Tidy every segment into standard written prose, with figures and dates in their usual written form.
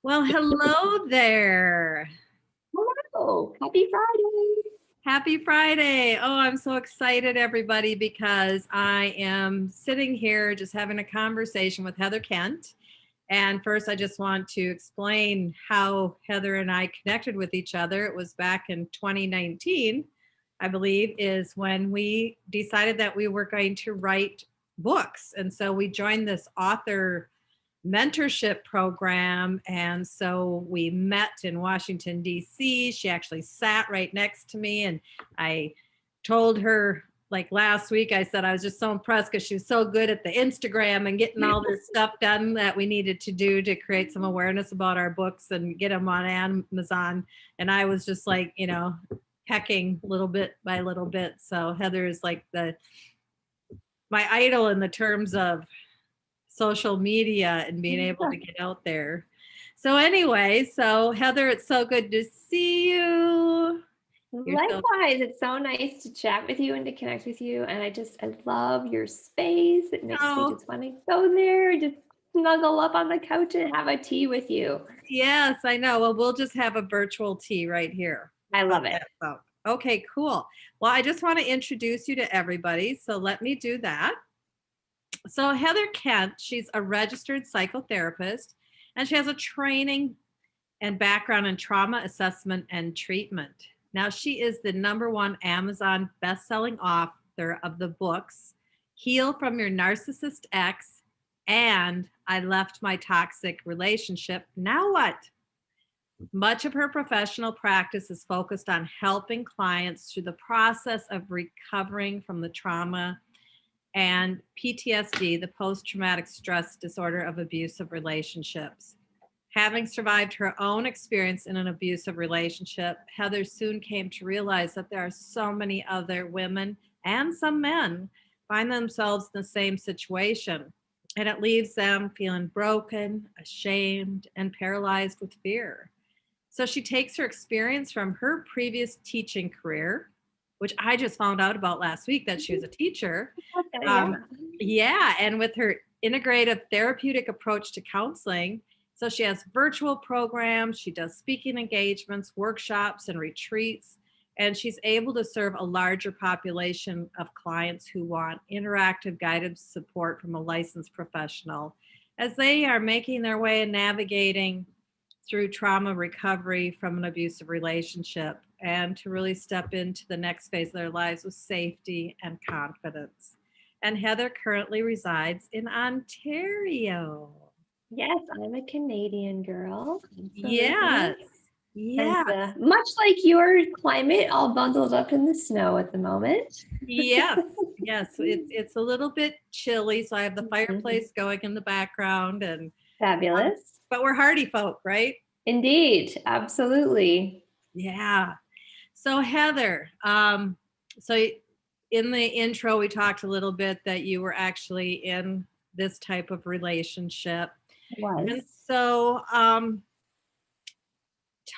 Well, hello there. Hello, happy Friday. Happy Friday. Oh, I'm so excited, everybody, because I am sitting here just having a conversation with Heather Kent. And first, I just want to explain how Heather and I connected with each other. It was back in 2019, I believe, is when we decided that we were going to write books. And so we joined this author mentorship program. And so we met in Washington, D.C. She actually sat right next to me. And I told her, like last week, I said I was just so impressed because she was so good at the Instagram and getting all this stuff done that we needed to do to create some awareness about our books and get them on Amazon. And I was just like, pecking little bit by little bit. So Heather is like my idol in the terms of social media and being able to get out there. So anyway, so Heather, it's so good to see you. Likewise, it's so nice to chat with you and to connect with you. And I love your space. It makes me just want to go there, just snuggle up on the couch and have a tea with you. Yes, I know. Well, we'll just have a virtual tea right here. I love it. Okay, cool. Well, I just want to introduce you to everybody. So let me do that. So Heather Kent, she's a registered psychotherapist, and she has a training and background in trauma assessment and treatment. Now, she is the #1 Amazon best-selling author of the books Heal from Your Narcissist Ex and I Left My Toxic Relationship. Now what? Much of her professional practice is focused on helping clients through the process of recovering from the trauma and PTSD, the post-traumatic stress disorder of abusive relationships. Having survived her own experience in an abusive relationship, Heather soon came to realize that there are so many other women and some men find themselves in the same situation, and it leaves them feeling broken, ashamed, and paralyzed with fear. So she takes her experience from her previous teaching career, which I just found out about last week that she was a teacher. And with her integrative therapeutic approach to counseling, so she has virtual programs, she does speaking engagements, workshops, and retreats, and she's able to serve a larger population of clients who want interactive guided support from a licensed professional as they are making their way and navigating through trauma recovery from an abusive relationship and to really step into the next phase of their lives with safety and confidence. And Heather currently resides in Ontario. Yes, I'm a Canadian girl. Yes. And, much like your climate, all bundled up in the snow at the moment. Yes. It's a little bit chilly, so I have the fireplace going in the background and fabulous. But we're hardy folk, right? Indeed, absolutely. Yeah. So Heather, so in the intro, we talked a little bit that you were actually in this type of relationship. And so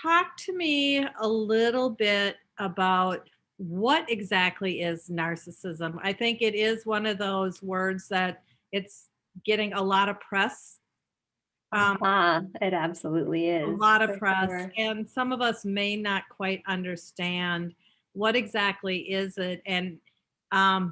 talk to me a little bit about what exactly is narcissism. I think it is one of those words that it's getting a lot of press. It absolutely is. A lot of press. Sure. And some of us may not quite understand what exactly is it. And I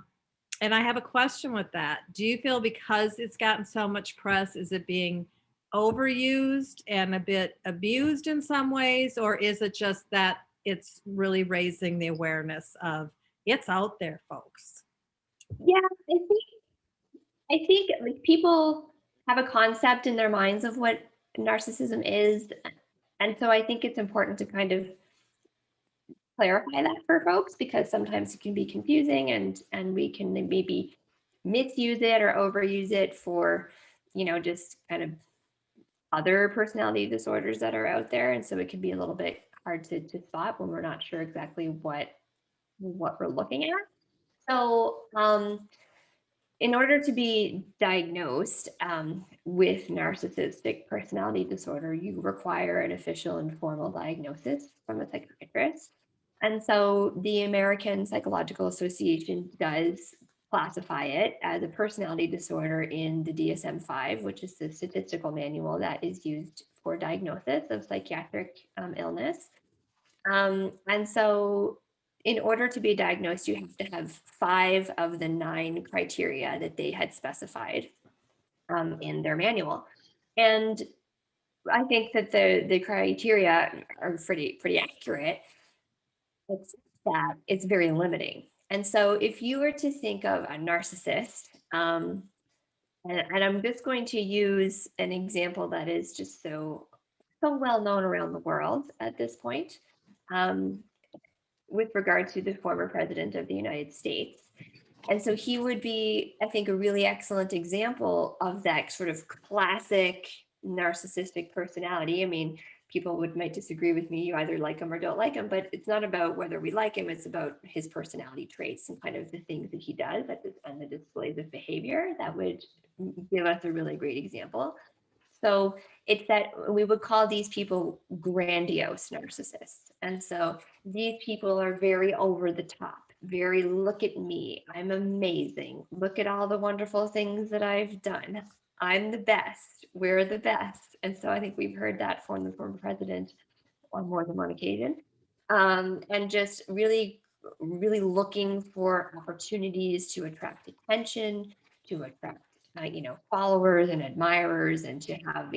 have a question with that. Do you feel because it's gotten so much press, is it being overused and a bit abused in some ways, or is it just that it's really raising the awareness of it's out there, folks? Yeah, I think like people have a concept in their minds of what narcissism is, and so I think it's important to kind of clarify that for folks because sometimes it can be confusing and we can maybe misuse it or overuse it for just kind of other personality disorders that are out there, and so it can be a little bit hard to spot when we're not sure exactly what we're looking at. So in order to be diagnosed with narcissistic personality disorder, you require an official and formal diagnosis from a psychiatrist. And so the American Psychological Association does classify it as a personality disorder in the DSM-5, which is the statistical manual that is used for diagnosis of psychiatric illness. And so in order to be diagnosed, you have to have 5 of the 9 criteria that they had specified in their manual. And I think that the criteria are pretty accurate. It's that it's very limiting. And so if you were to think of a narcissist, and I'm just going to use an example that is just so well known around the world at this point, um, with regard to the former president of the United States. And so he would be, I think, a really excellent example of that sort of classic narcissistic personality. I mean, people might disagree with me. You either like him or don't like him, but it's not about whether we like him. It's about his personality traits and kind of the things that he does and the displays of behavior that would give us a really great example. So it's that we would call these people grandiose narcissists. And so these people are very over the top, very look at me, I'm amazing, look at all the wonderful things that I've done, I'm the best, we're the best. And so I think we've heard that from the former president on more than one occasion. And just really looking for opportunities to attract attention, to attract followers and admirers, and to have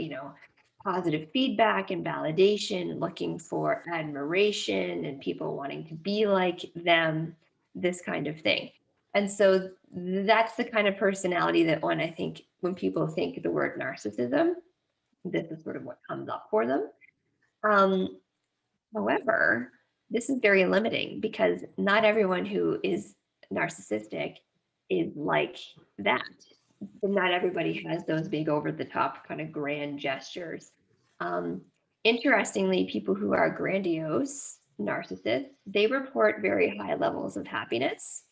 positive feedback and validation, looking for admiration and people wanting to be like them, this kind of thing. And so that's the kind of personality that I think when people think the word narcissism, this is sort of what comes up for them. However, this is very limiting because not everyone who is narcissistic is like that. Not everybody has those big over the top kind of grand gestures. Interestingly, people who are grandiose narcissists, they report very high levels of happiness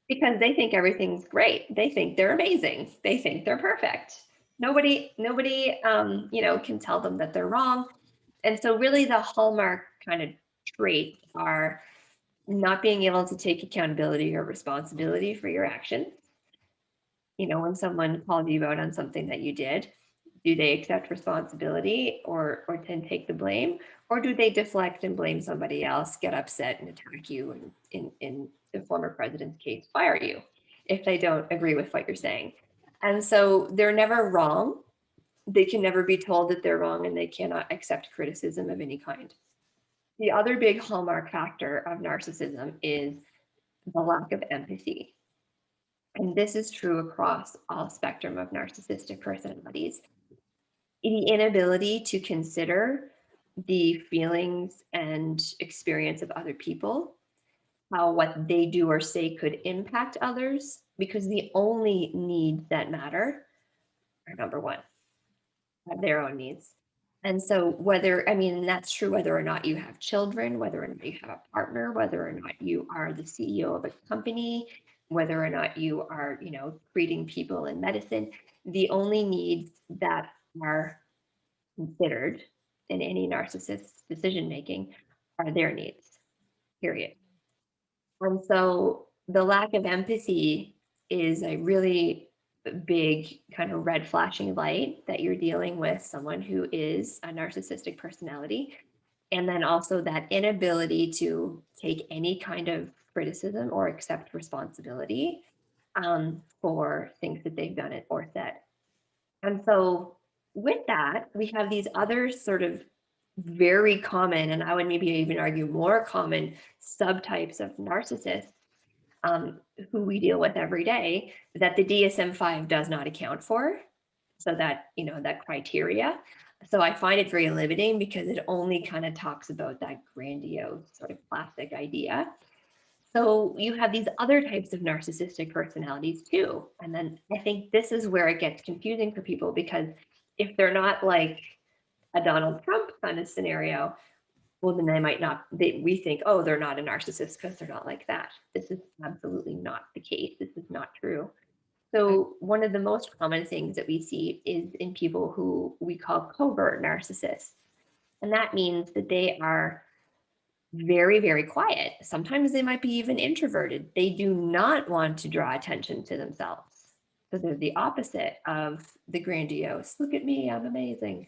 because they think everything's great. They think they're amazing. They think they're perfect. Nobody, can tell them that they're wrong. And so really the hallmark kind of traits are not being able to take accountability or responsibility for your actions. When someone calls you out on something that you did, do they accept responsibility or take the blame? Or do they deflect and blame somebody else, get upset and attack you, and in the former president's case, fire you if they don't agree with what you're saying? And so they're never wrong. They can never be told that they're wrong, and they cannot accept criticism of any kind. The other big hallmark factor of narcissism is the lack of empathy. And this is true across all spectrum of narcissistic personalities. The inability to consider the feelings and experience of other people, how what they do or say could impact others, because the only needs that matter are number one, their own needs. And so that's true whether or not you have children, whether or not you have a partner, whether or not you are the CEO of a company, whether or not you are, treating people in medicine, the only needs that are considered in any narcissist's decision making are their needs, period. And so the lack of empathy is a really big kind of red flashing light that you're dealing with someone who is a narcissistic personality. And then also that inability to take any kind of criticism or accept responsibility for things that they've done it or said. And so with that, we have these other sort of very common, and I would maybe even argue more common subtypes of narcissists who we deal with every day that the DSM-5 does not account for. So that, that criteria. So I find it very limiting because it only kind of talks about that grandiose sort of classic idea. So you have these other types of narcissistic personalities too. And then I think this is where it gets confusing for people, because if they're not like a Donald Trump kind of scenario, well, then they might not, we think, oh, they're not a narcissist because they're not like that. This is absolutely not the case. This is not true. So one of the most common things that we see is in people who we call covert narcissists. And that means that they are very, very quiet. Sometimes they might be even introverted. They do not want to draw attention to themselves. So they're the opposite of the grandiose. Look at me, I'm amazing.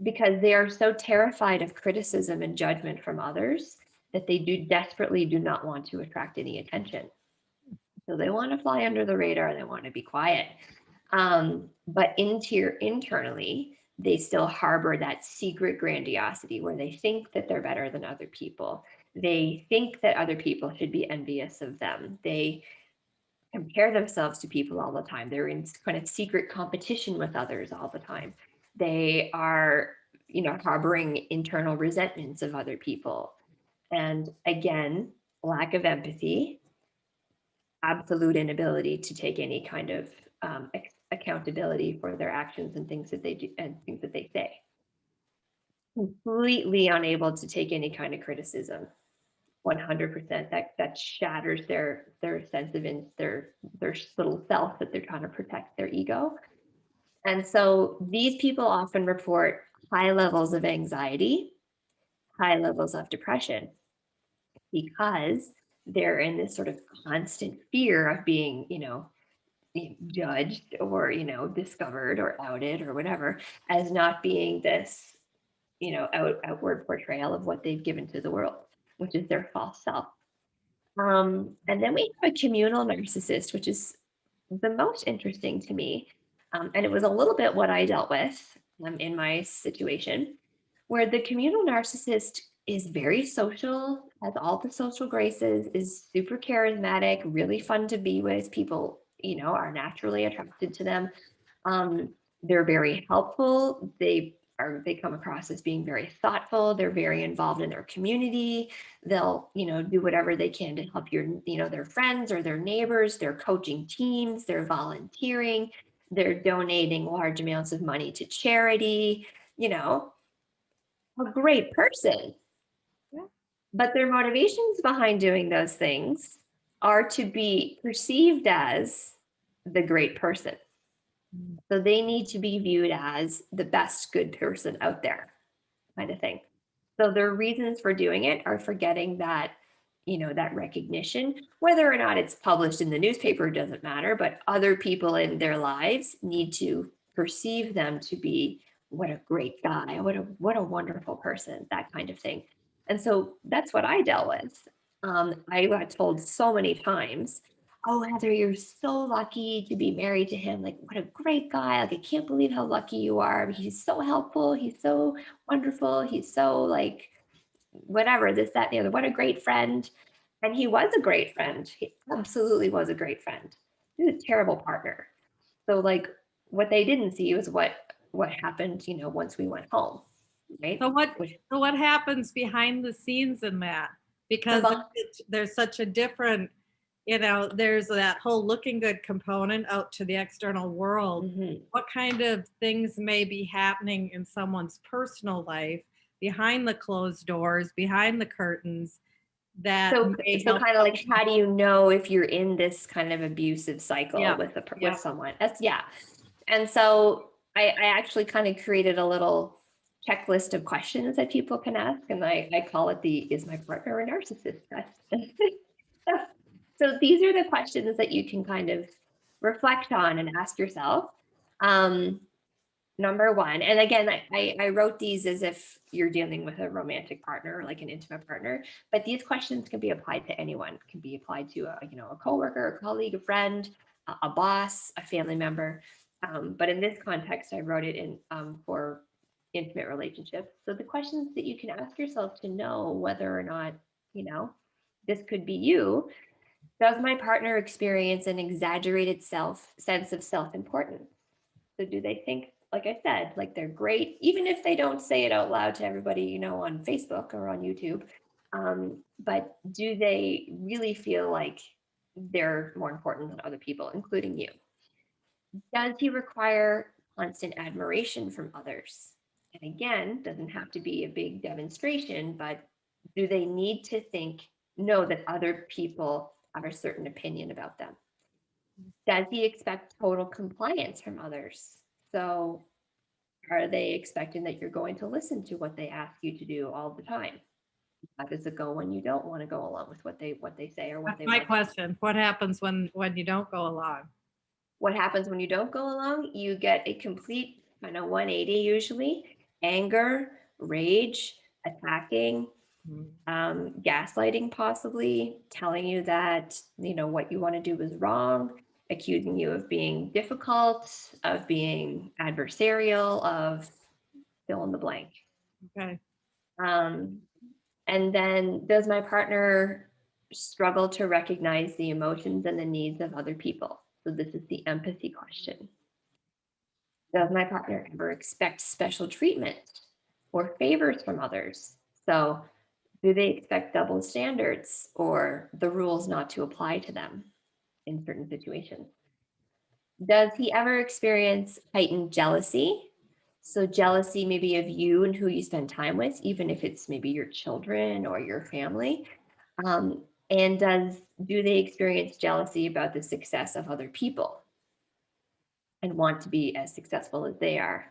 Because they are so terrified of criticism and judgment from others that they do desperately do not want to attract any attention. So they want to fly under the radar, they want to be quiet. But internally, they still harbor that secret grandiosity where they think that they're better than other people. They think that other people should be envious of them. They compare themselves to people all the time. They're in kind of secret competition with others all the time. They are, harboring internal resentments of other people. And again, lack of empathy, absolute inability to take any kind of accountability for their actions and things that they do and things that they say. Completely unable to take any kind of criticism. 100%. That shatters their sense of their little self that they're trying to protect, their ego. And so these people often report high levels of anxiety, high levels of depression, because they're in this sort of constant fear of being, judged or, discovered or outed or whatever, as not being this, outward portrayal of what they've given to the world, which is their false self. And then we have a communal narcissist, which is the most interesting to me. And it was a little bit what I dealt with in my situation, where the communal narcissist is very social, has all the social graces, is super charismatic, really fun to be with. People, are naturally attracted to them. They're very helpful. They come across as being very thoughtful. They're very involved in their community. They'll, do whatever they can to help their friends or their neighbors. They're coaching teams. They're volunteering. They're donating large amounts of money to charity. A great person. Yeah. But their motivations behind doing those things are to be perceived as the great person. So they need to be viewed as the best good person out there, kind of thing. So their reasons for doing it are for getting that, that recognition. Whether or not it's published in the newspaper doesn't matter, but other people in their lives need to perceive them to be what a great guy, what a wonderful person, that kind of thing. And so that's what I dealt with. I got told so many times, oh, Heather, you're so lucky to be married to him. Like, what a great guy. Like, I can't believe how lucky you are. He's so helpful. He's so wonderful. He's so like, whatever, this, that, and the other. What a great friend. And he was a great friend. He absolutely was a great friend. He was a terrible partner. So like what they didn't see was what happened, once we went home. Right. So what happens behind the scenes in that? Because there's such a different, there's that whole looking good component out to the external world. Mm-hmm. What kind of things may be happening in someone's personal life behind the closed doors, behind the curtains, that so kind of like, how do you know if you're in this kind of abusive cycle with someone? And so I actually kind of created a little checklist of questions that people can ask, and I call it the "Is my partner a narcissist?" test. So these are the questions that you can kind of reflect on and ask yourself. Number one, and again, I wrote these as if you're dealing with a romantic partner or like an intimate partner, but these questions can be applied to anyone. It can be applied to a coworker, a colleague, a friend, a boss, a family member. But in this context, I wrote it in for intimate relationships. So the questions that you can ask yourself to know whether or not, this could be you. Does my partner experience an exaggerated sense of self-importance? So do they think, like I said, like they're great, even if they don't say it out loud to everybody, on Facebook or on YouTube? But do they really feel like they're more important than other people, including you? Does he require constant admiration from others? And again, doesn't have to be a big demonstration, but do they need to know that other people have a certain opinion about them? Does he expect total compliance from others? So are they expecting that you're going to listen to what they ask you to do all the time? How does it go when you don't want to go along with what they say or what That's they my want? question. What happens when you don't go along? What happens when you don't go along? You get a complete kind of 180 usually. Anger, rage, attacking, Mm. gaslighting, possibly telling you that what you want to do is wrong, accusing you of being difficult, of being adversarial, of fill in the blank. Okay. Um, and then does my partner struggle to recognize the emotions and the needs of other people? So this is the empathy question. Does my partner ever expect special treatment or favors from others? So do they expect double standards or the rules not to apply to them in certain situations? Does he ever experience heightened jealousy? So jealousy maybe of you and who you spend time with, even if it's maybe your children or your family. And do they experience jealousy about the success of other people and want to be as successful as they are?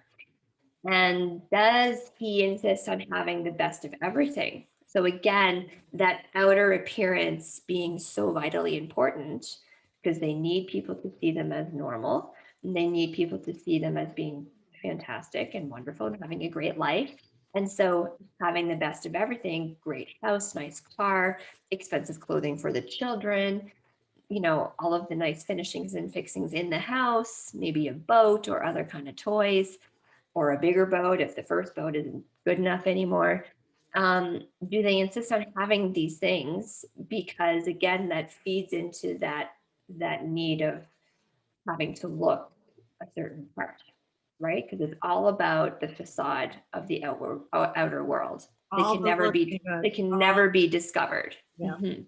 And does he insist on having the best of everything? So again, that outer appearance being so vitally important because they need people to see them as normal. And they need people to see them as being fantastic and wonderful and having a great life. And so having the best of everything, great house, nice car, expensive clothing for the children, all of the nice finishings and fixings in the house, maybe a boat or other kind of toys, or a bigger boat if the first boat isn't good enough anymore. Do they insist on having these things? Because again, that feeds into that need of having to look a certain part, right? Because it's all about the facade of the outer world. They All can the never looking be good. they can All, never be discovered. yeah. Mhm.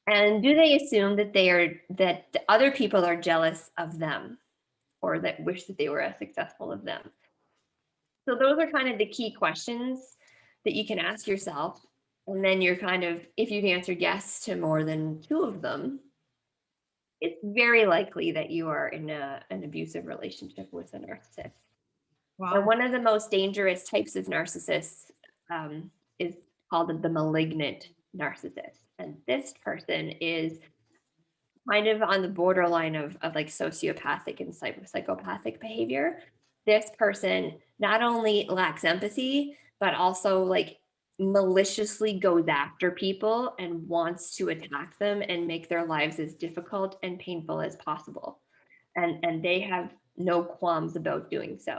And do they assume that that the other people are jealous of them or that wish that they were as successful as them? So those are kind of the key questions that you can ask yourself. And then you're kind of, if you've answered yes to more than two of them, it's very likely that you are in an abusive relationship with a narcissist. And Wow. one of the most dangerous types of narcissists is called the malignant narcissist. And this person is kind of on the borderline of like sociopathic and psychopathic behavior. This person not only lacks empathy, but also like maliciously goes after people and wants to attack them and make their lives as difficult and painful as possible. And they have no qualms about doing so.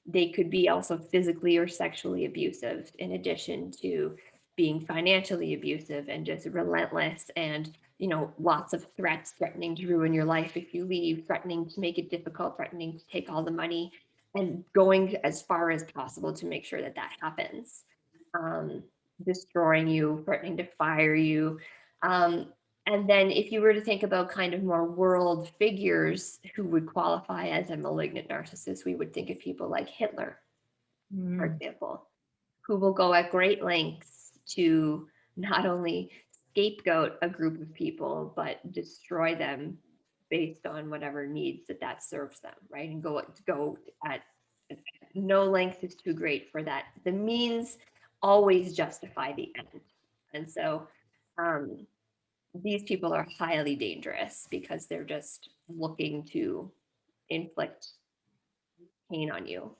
They could be also physically or sexually abusive, in addition to being financially abusive and just relentless and lots of threats, threatening to ruin your life if you leave, threatening to make it difficult, threatening to take all the money, and going as far as possible to make sure that that happens. Destroying you, threatening to fire you. And then if you were to think about kind of more world figures who would qualify as a malignant narcissist, we would think of people like Hitler, for Mm. example, who will go at great lengths to not only scapegoat a group of people, but destroy them based on whatever needs that serves them, right? And go at no length is too great for that. The means always justify the end. And so these people are highly dangerous because they're just looking to inflict pain on you.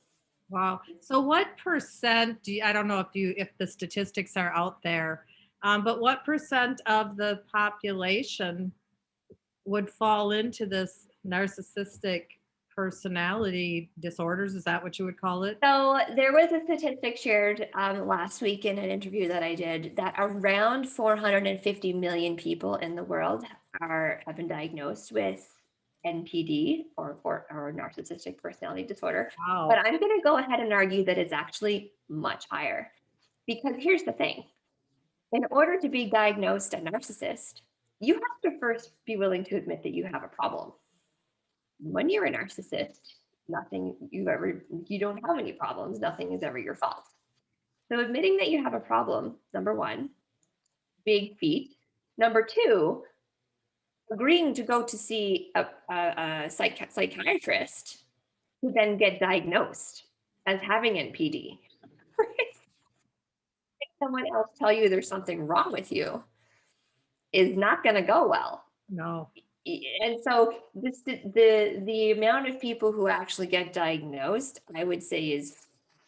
Wow. So what percent do you, I don't know if the statistics are out there, but what percent of the population would fall into this narcissistic personality disorders? Is that what you would call it? So there was a statistic shared last week in an interview that I did that around 450 million people in the world have been diagnosed with NPD or narcissistic personality disorder. But Wow. I'm going to go ahead and argue that it's actually much higher. Because here's the thing. In order to be diagnosed a narcissist, you have to first be willing to admit that you have a problem. When you're a narcissist, you don't have any problems, nothing is ever your fault. So admitting that you have a problem, number one, big feat. Number two, agreeing to go to see a psychiatrist who then get diagnosed as having NPD. someone else tell you there's something wrong with you is not going to go well. No. And so the amount of people who actually get diagnosed, I would say, is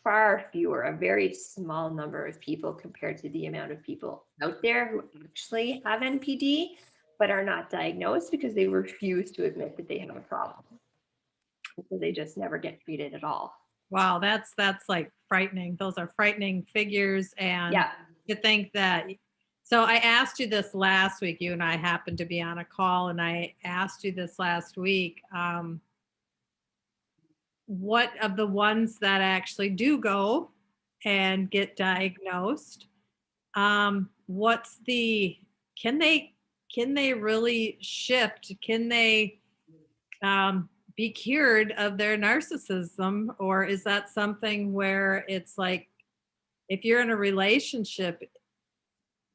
far fewer, a very small number of people compared to the amount of people out there who actually have NPD but are not diagnosed because they refuse to admit that they have a problem. So they just never get treated at all. Wow, that's like frightening. Those are frightening figures. And Yeah. to think that, so I asked you this last week. You and I happened to be on a call, and I asked you this last week. What of the ones that actually do go and get diagnosed? What's the, can they really shift? Can they be cured of their narcissism? Or is that something where it's like, if you're in a relationship,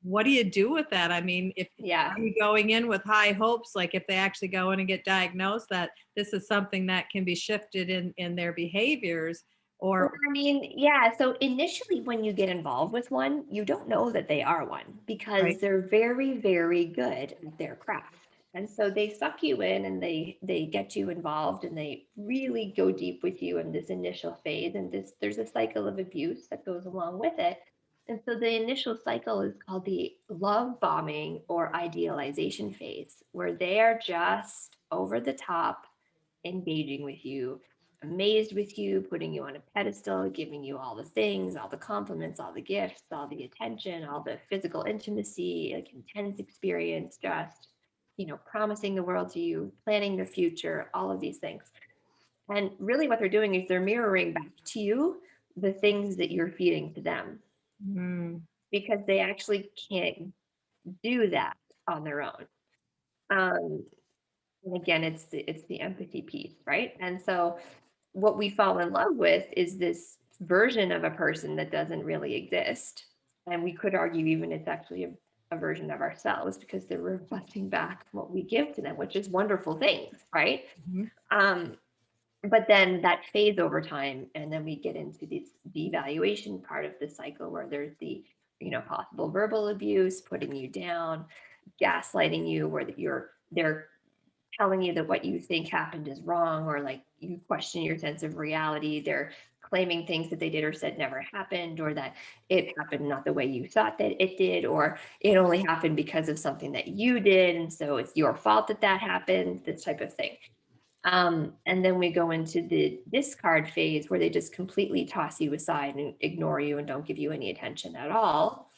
what do you do with that? I mean, if Yeah. are you going in with high hopes, like if they actually go in and get diagnosed, that this is something that can be shifted in their behaviors? Well, Or I mean, yeah. So initially, when you get involved with one, you don't know that they are one because right. they're very, very good at their craft. And so they suck you in and they get you involved and they really go deep with you in this initial phase. And there's a cycle of abuse that goes along with it. And so the initial cycle is called the love bombing or idealization phase, where they are just over the top engaging with you, amazed with you, putting you on a pedestal, giving you all the things, all the compliments, all the gifts, all the attention, all the physical intimacy, like intense experience, just, promising the world to you, planning the future, all of these things. And really what they're doing is they're mirroring back to you the things that you're feeding to them Mm, because they actually can't do that on their own. Um, and again, it's the empathy piece, right? And so what we fall in love with is this version of a person that doesn't really exist. And we could argue even it's actually a version of ourselves because they're reflecting back what we give to them, which is wonderful things, right? mhm. Um, but then that fades over time, and then we get into this devaluation part of the cycle where there's the possible verbal abuse, putting you down, gaslighting you, where they're telling you that what you think happened is wrong, or like you question your sense of reality. They're claiming things that they did or said never happened, or that it happened not the way you thought that it did, or it only happened because of something that you did. And so it's your fault that that happened, this type of thing. And then we go into the discard phase where they just completely toss you aside and ignore you and don't give you any attention at all.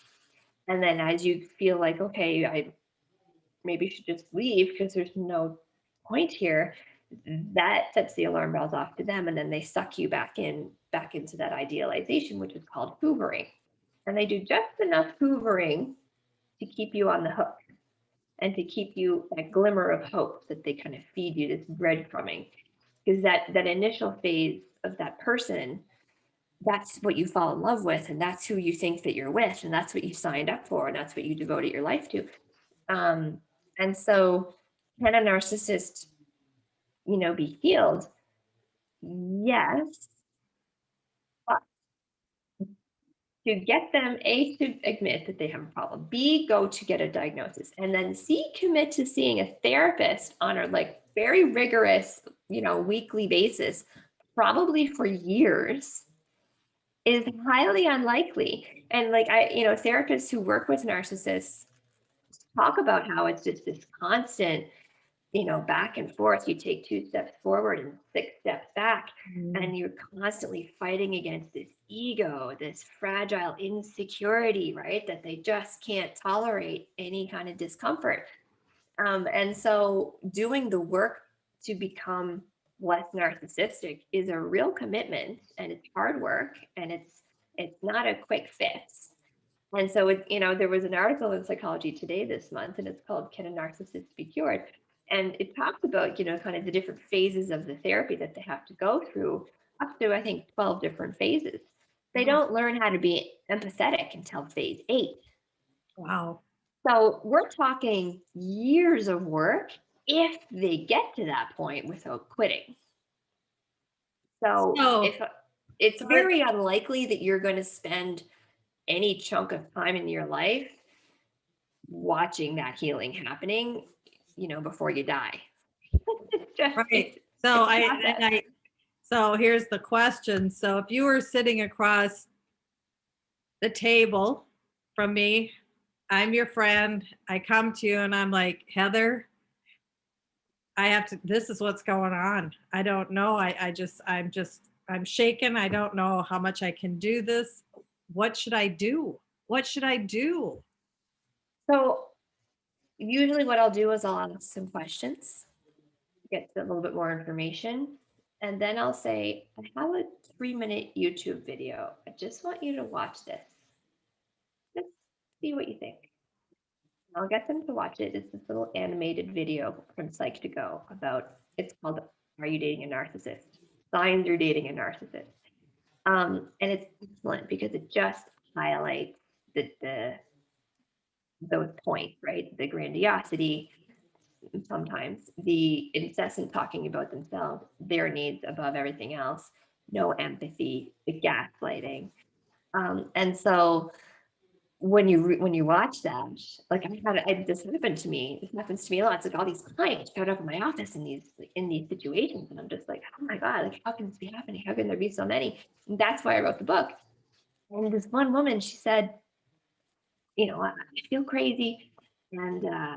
And then as you feel like, okay, I maybe should just leave because there's no point here, that sets the alarm bells off to them, and then they suck you back into that idealization, which is called hoovering. And they do just enough hoovering to keep you on the hook and to keep you that glimmer of hope that they kind of feed you, this breadcrumbing. Because that initial phase of that person, that's what you fall in love with, and that's who you think that you're with, and that's what you signed up for, and that's what you devoted your life to. um, and so, can a narcissist, be healed? Yes, but to get them, A, to admit that they have a problem, B, go to get a diagnosis, and then C, commit to seeing a therapist on a like very rigorous, weekly basis, probably for years, is highly unlikely. And like therapists who work with narcissists talk about how it's just this constant back and forth. You take 2 steps forward and 6 steps back, Mm. and you're constantly fighting against this ego, this fragile insecurity, right? That they just can't tolerate any kind of discomfort. And so doing the work to become less narcissistic is a real commitment, and it's hard work, and it's not a quick fix. And so there was an article in Psychology Today this month, and it's called "Can a Narcissist Be Cured?" And it talks about, kind of the different phases of the therapy that they have to go through, up to, I think, 12 different phases. They Oh, don't learn how to be empathetic until phase 8. wow. So we're talking years of work if they get to that point without quitting. So So if it's are very unlikely that you're going to spend any chunk of time in your life watching that healing happening, before you die. It's just, Right. it's a process. So here's the question. So if you were sitting across the table from me, I'm your friend. I come to you and I'm like, Heather, this is what's going on. I don't know. I'm shaken. I don't know how much I can do this. What should I do? What should I do? So usually what I'll do is I'll ask some questions, get a little bit more information, and then I'll say, I have a 3-minute YouTube video. I just want you to watch this. Just see what you think. I'll get them to watch it. It's this little animated video from Psych2Go about, it's called Are You Dating a Narcissist? Signs You're Dating a Narcissist. And it's excellent because it just highlights those points, right? The grandiosity, sometimes the incessant talking about themselves, their needs above everything else, no empathy, the gaslighting. And so when you watch that, like this happened to me. This happens to me a lot. It's like all these clients showed up in my office in these situations, and I'm just like, oh my god, like how can this be happening? How can there be so many? And that's why I wrote the book. And this one woman, she said, I feel crazy, and I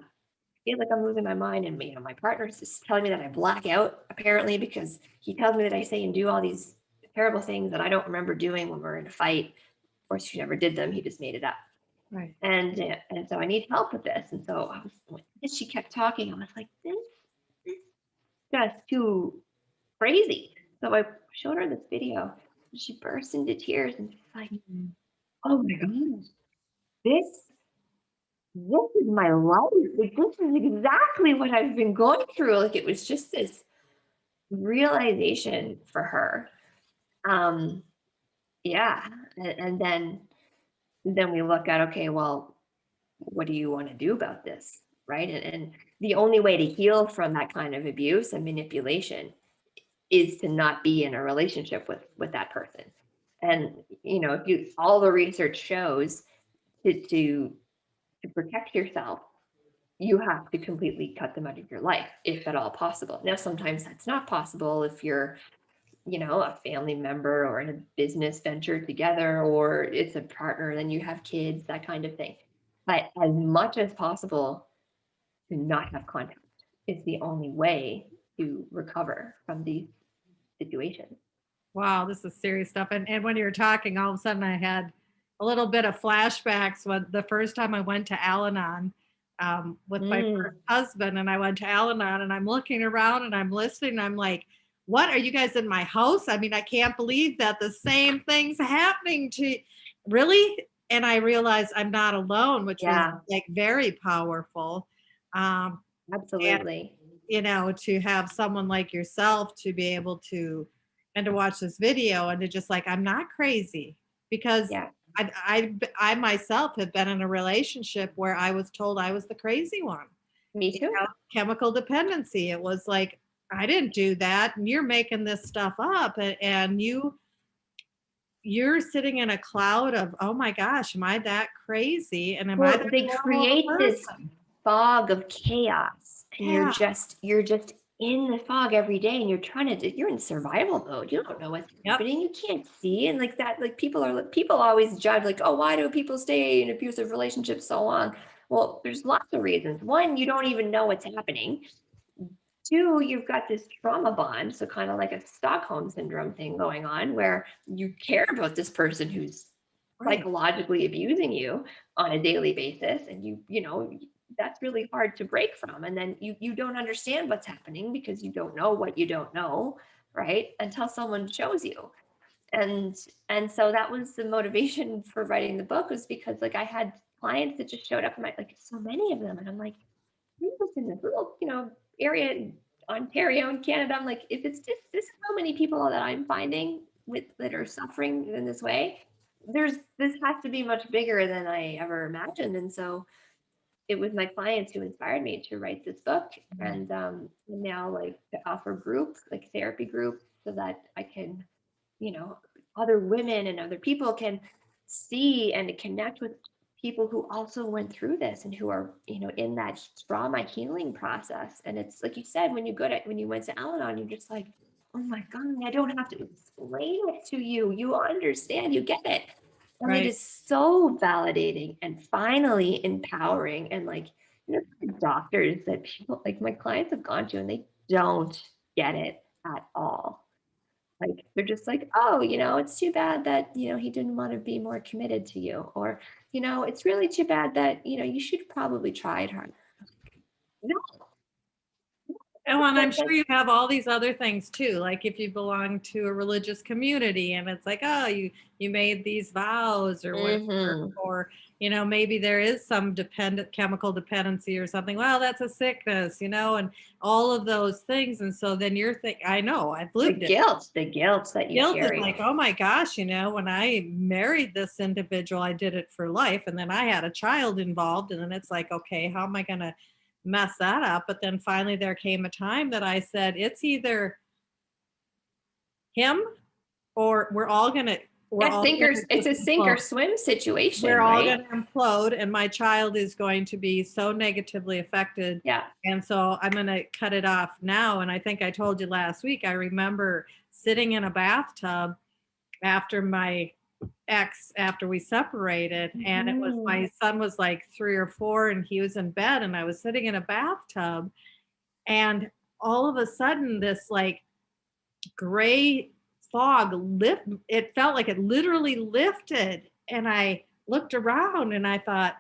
feel like I'm losing my mind, and my partner's just telling me that I black out apparently because he tells me that I say and do all these terrible things that I don't remember doing when we're in a fight. Of course, she never did them. He just made it up. Right. And so I need help with this. And so as she kept talking, I was like, this is just too crazy. So I showed her this video, and she burst into tears and she's like, oh my God, this is my life. Like, this is exactly what I've been going through. Like, it was just this realization for her. Yeah. And then we look at, okay, well, what do you want to do about this? Right. And the only way to heal from that kind of abuse and manipulation is to not be in a relationship with that person. And, if all the research shows to protect yourself, you have to completely cut them out of your life, if at all possible. Now, sometimes that's not possible if you're, a family member or in a business venture together, or it's a partner, then you have kids, that kind of thing. But as much as possible, to not have contact is the only way to recover from these situations. Wow, this is serious stuff. And when you were talking, all of a sudden I had a little bit of flashbacks when the first time I went to Al-Anon with my first husband, and I went to Al-Anon and I'm looking around and I'm listening. And I'm like, what, are you guys in my house? I mean, I can't believe that the same thing's happening to really. And I realized I'm not alone, which was like very powerful. Absolutely. And, to have someone like yourself to be able to and to watch this video and to just like, I'm not crazy, because I myself have been in a relationship where I was told I was the crazy one. Me too. Chemical dependency. It was like, I didn't do that, and you're making this stuff up, and you're sitting in a cloud of, oh my gosh, am I that crazy? And they create this fog of chaos, and you're just in the fog every day, and you're in survival mode. You don't know what's happening. You can't see. And like that, like people always judge, like, oh, why do people stay in abusive relationships so long? Well, there's lots of reasons. One, you don't even know what's happening. Two, you've got this trauma bond, so kind of like a Stockholm syndrome thing going on, where you care about this person who's psychologically abusing you on a daily basis, and that's really hard to break from. And then you don't understand what's happening because you don't know what you don't know, right? Until someone shows you. And so that was the motivation for writing the book, was because like I had clients that just showed up, and like so many of them, and I'm like, you're just in this little area in Ontario and Canada. I'm like, if it's just this, how many people that I'm finding that are suffering in this way, this has to be much bigger than I ever imagined. And so it was my clients who inspired me to write this book. And now, like, to offer groups, like therapy groups, so that I can, other women and other people can see and to connect with people who also went through this and who are, in that trauma healing process. And it's like you said, when you went to Al-Anon, you're just like, oh my God, I don't have to explain it to you. You understand, you get it. And it Right. is so validating and finally empowering. And like, doctors that people like my clients have gone to and they don't get it at all. Like they're just like, oh, it's too bad that, he didn't want to be more committed to you. Or, it's really too bad that, you should probably try it harder. No, Oh, and I'm like, sure you have all these other things too. Like if you belong to a religious community and it's like, oh, you made these vows or whatever, mhm. or maybe there is some chemical dependency or something. Well, that's a sickness, and all of those things. And so then you're thinking, I know, I've lived it. The guilt that you Guilt is carry. like, oh my gosh, when I married this individual, I did it for life. And then I had a child involved. And then it's like, okay, how am I going to mess that up? But then finally there came a time that I said, it's either him or It's a just sink or implode. swim We're situation, all right? going to implode and my child is going to be so negatively affected. Yeah. And so I'm going to cut it off now. And I think I told you last week, I remember sitting in a bathtub after my ex, after we separated, and it was Mhm. my son was like 3 or 4 and he was in bed and I was sitting in a bathtub, and all of a sudden this like gray fog it felt like it literally lifted, and I looked around and I thought,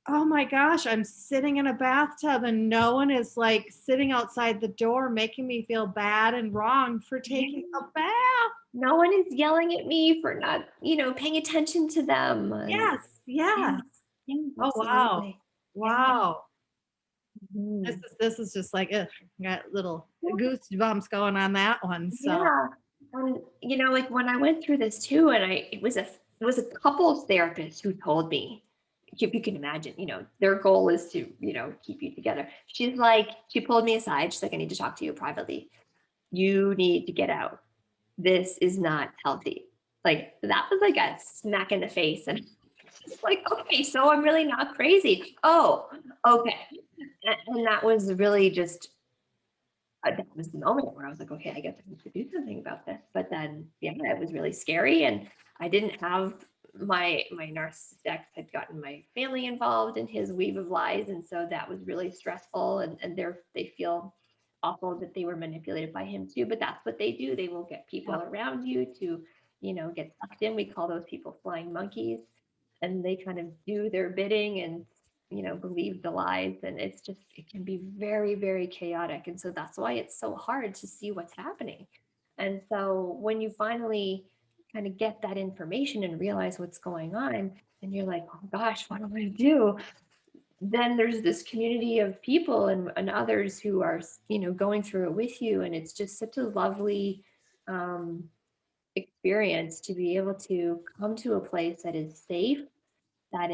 oh my gosh, I'm sitting in a bathtub and no one is like sitting outside the door making me feel bad and wrong for taking Yeah. a bath. No one is yelling at me for not, paying attention to them. And Yes, yeah, yes. yeah, Oh, wow. absolutely. Yeah. Wow. This Mhm. is this is just like, ugh, got little goosebumps going on that one, so Yeah. And like when I went through this too, and it was a couples therapist who told me, if you can imagine, their goal is to, keep you together. She pulled me aside. She's like, I need to talk to you privately. You need to get out. This is not healthy. Like that was like a smack in the face. And it's like, okay, so I'm really not crazy. Oh, okay. And that was really just that was the moment where I was like, okay, I guess I need to do something about this. But then, yeah, it was really scary, and I didn't have my narcissist ex had gotten my family involved in his weave of lies, and so that was really stressful. And they feel awful that they were manipulated by him too. But that's what they do. They will get yeah. people around you to, get sucked in. We call those people flying monkeys, and they kind of do their bidding and believe the lies, and it can be very, very chaotic. And so that's why it's so hard to see what's happening. And so when you finally kind of get that information and realize what's going on, and you're like, oh gosh, what do I do? Then there's this community of people and others who are going through it with you, and it's just such a lovely um, experience to be able to come to a place that is safe, that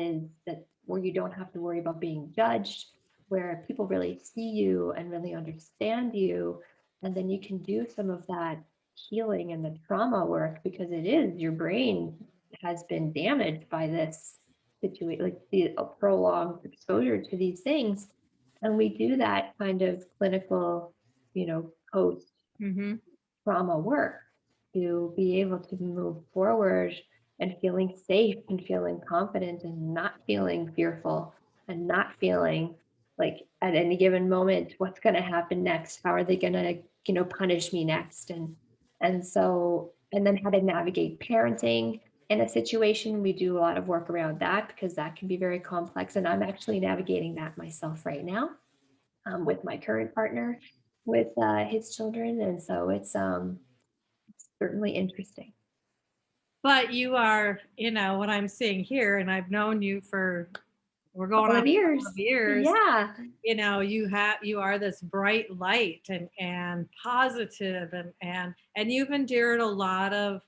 where you don't have to worry about being judged, where people really see you and really understand you, and then you can do some of that healing and the trauma work, because it is your brain has been damaged by this situation, like the prolonged exposure to these things. And we do that kind of clinical, post Mhm. trauma work to be able to move forward and feeling safe and feeling confident and not feeling fearful and not feeling like at any given moment what's going to happen next, how are they going to punish me next. And then how to navigate parenting in a situation. We do a lot of work around that because that can be very complex, and I'm actually navigating that myself right now, with my current partner, with his children. And so it's certainly interesting. But you are, what I'm seeing here, and I've known you for we're A going couple on of a couple of years. years. Yeah. You are this bright light and positive, and you've endured a lot of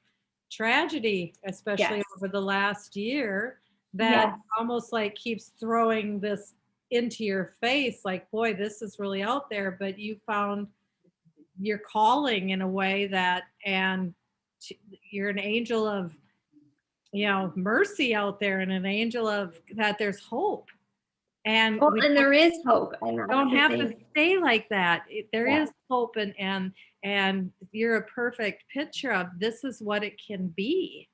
tragedy, especially Yes. over the last year, that Yes. almost like keeps throwing this into your face like, boy, this is really out there, but you found your calling in a way that, and you're an angel of mercy out there and an angel of that there's hope. And Well, we and there is hope, and that's don't the have to thing. stay like that. There Yeah. is hope, and you're a perfect picture of this is what it can be.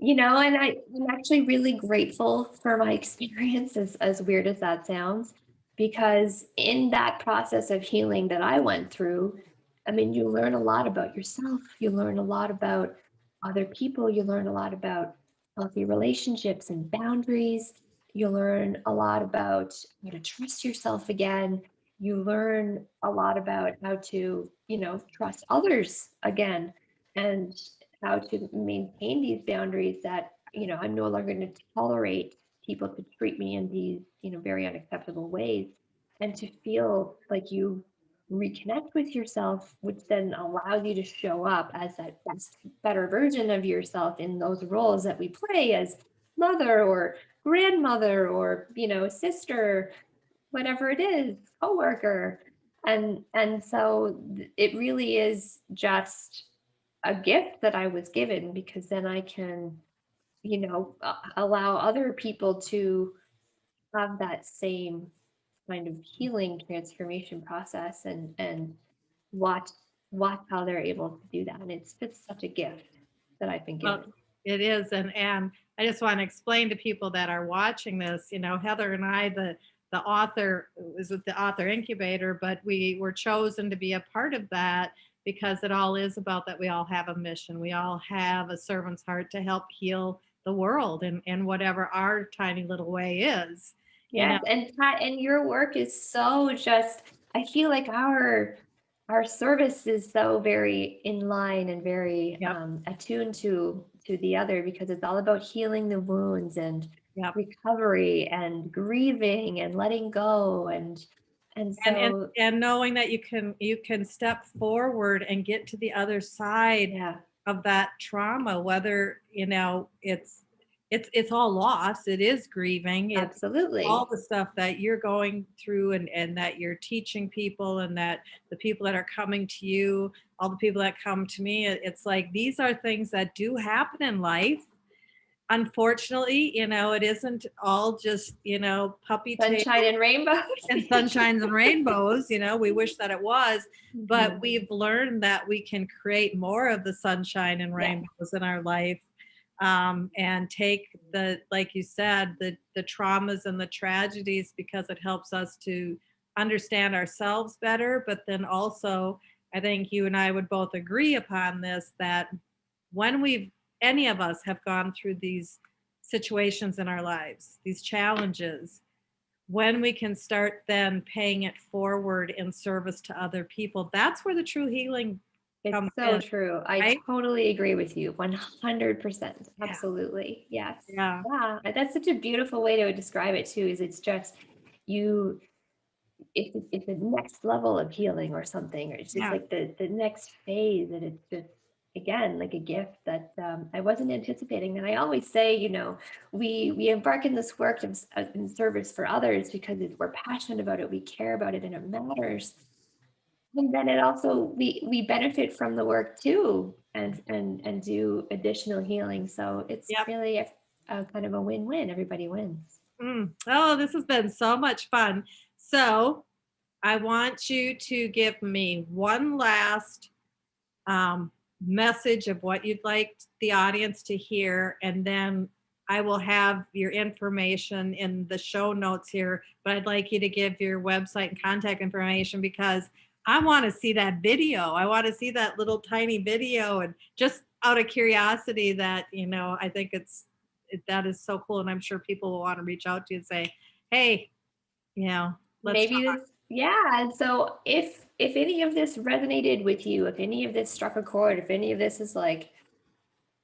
And I'm actually really grateful for my experience, as weird as that sounds, because in that process of healing that I went through, I mean, you learn a lot about yourself. You learn a lot about other people. You learn a lot about healthy relationships and boundaries. You learn a lot about how to trust yourself again. You learn a lot about how to, trust others again. And how to maintain these boundaries that, I'm no longer going to tolerate people to treat me in these, very unacceptable ways. And to feel like you reconnect with yourself, which then allows you to show up as that best, better version of yourself in those roles that we play as mother or grandmother or, sister, whatever it is, coworker. And so it really is just a gift that I was given, because then I can, allow other people to have that same kind of healing transformation process, and watch watch how they're able to do that. And it's just such a gift that I've been Well, given. it is, and I just want to explain to people that are watching this. Heather and I, the author, was with the author incubator, but we were chosen to be a part of that because it all is about that. We all have a mission. We all have a servant's heart to help heal the world, and whatever our tiny little way is. You know, Yes, and Pat, and your work is so just, I feel like our service is so very in line and very yep, attuned to the other, because it's all about healing the wounds and yep. recovery and grieving and letting go, and and and so and knowing that you can step forward and get to the other side yeah, of that trauma, whether it's all loss, it is grieving, it's all absolutely. the stuff that you're going through, and that you're teaching people, and that the people that are coming to you, all the people that come to me, it's like these are things that do happen in life. Unfortunately, it isn't all just puppy tail Sunshine and rainbows. and sunshines and rainbows. We wish that it was, but Mhm. we've learned that we can create more of the sunshine and Yeah, rainbows in our life, and take like you said, the traumas and the tragedies, because it helps us to understand ourselves better. But then also, I think you and I would both agree upon this, that when any of us have gone through these situations in our lives, these challenges, when we can start then paying it forward in service to other people, that's where the true healing it's comes so in, true. I right? totally agree with you 100%. Yeah. Absolutely. Yes. Yeah. Yeah. That's such a beautiful way to describe it too, is it's just you, it's the next level of healing or something, or it's just Yeah. like the next phase. And it's just, again, like a gift that I wasn't anticipating. And I always say, we embark in this work in service for others because we're passionate about it, we care about it, and it matters. And then it also, we benefit from the work too, and do additional healing. So it's Yep. really a kind of a win-win. Everybody wins. Oh, this has been so much fun. So I want you to give me one last um, message of what you'd like the audience to hear, and then I will have your information in the show notes here. But I'd like you to give your website and contact information, because I want to see that video. I want to see that little tiny video, and just out of curiosity, that I think that is so cool, and I'm sure people will want to reach out to you and say, "Hey, let's Maybe talk." this, yeah. And so if any of this resonated with you, if any of this struck a chord, if any of this is like,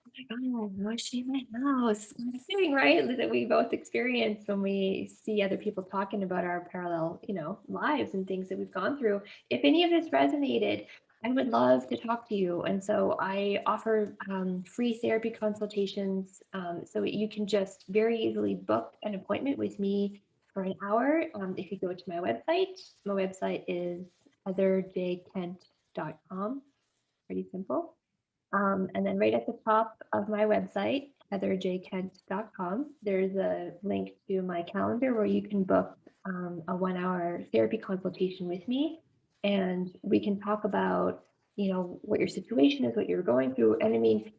oh my God, I wish in my house, kind of thing, right? That we both experience when we see other people talking about our parallel, lives and things that we've gone through. If any of this resonated, I would love to talk to you. And so I offer free therapy consultations. So you can just very easily book an appointment with me for an hour. If you go to my website is heatherjkent.com. Pretty simple. And then right at the top of my website, heatherjkent.com. There's a link to my calendar where you can book a 1 hour therapy consultation with me, and we can talk about, what your situation is, what you're going through. And I mean,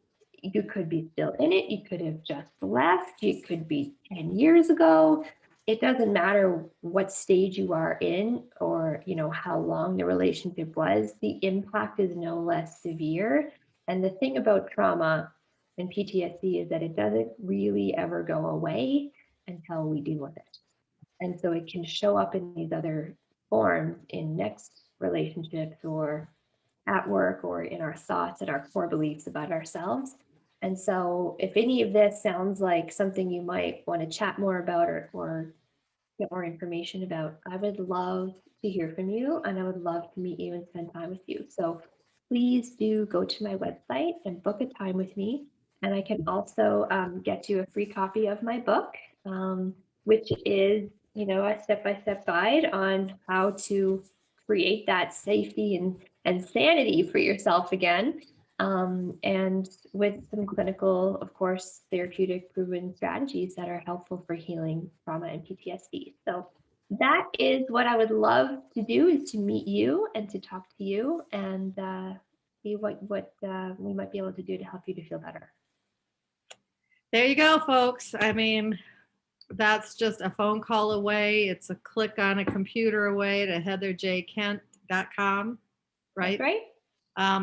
you could be still in it, you could have just left, it could be 10 years ago. It doesn't matter what stage you are in, or how long the relationship was. The impact is no less severe. And the thing about trauma and PTSD is that it doesn't really ever go away until we deal with it. And so it can show up in these other forms in next relationships, or at work, or in our thoughts and our core beliefs about ourselves. And so if any of this sounds like something you might want to chat more about, or get more information about, I would love to hear from you, and I would love to meet you and spend time with you. So please do go to my website and book a time with me. And I can also get you a free copy of my book, which is, a step-by-step guide on how to create that safety and sanity for yourself again. And with some clinical, of course, therapeutic proven strategies that are helpful for healing trauma and PTSD. So that is what I would love to do, is to meet you and to talk to you, and see what we might be able to do to help you to feel better. There you go, folks. I mean, that's just a phone call away. It's a click on a computer away to heatherjkent.com, right? That's right.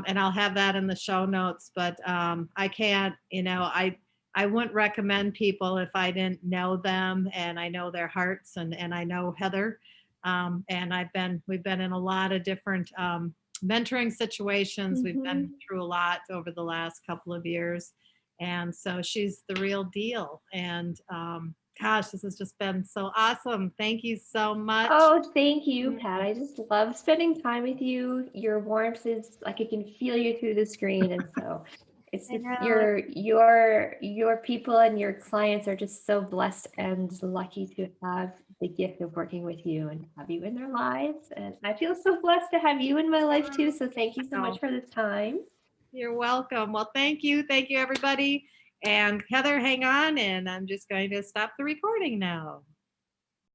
And I'll have that in the show notes. But I can't, I wouldn't recommend people if I didn't know them, and I know their hearts, and I know Heather. And we've been in a lot of different mentoring situations. We've been through a lot over the last couple of years. And so she's the real deal. And gosh, this has just been so awesome. Thank you so much. Oh, thank you, Pat. I just love spending time with you. Your warmth is like, I can feel you through the screen. And so it's just your people and your clients are just so blessed and lucky to have the gift of working with you and have you in their lives. And I feel so blessed to have you in my life too. So thank you so much for this time. You're welcome. Well, thank you. Thank you, everybody. And Heather, hang on, and I'm just going to stop the recording now.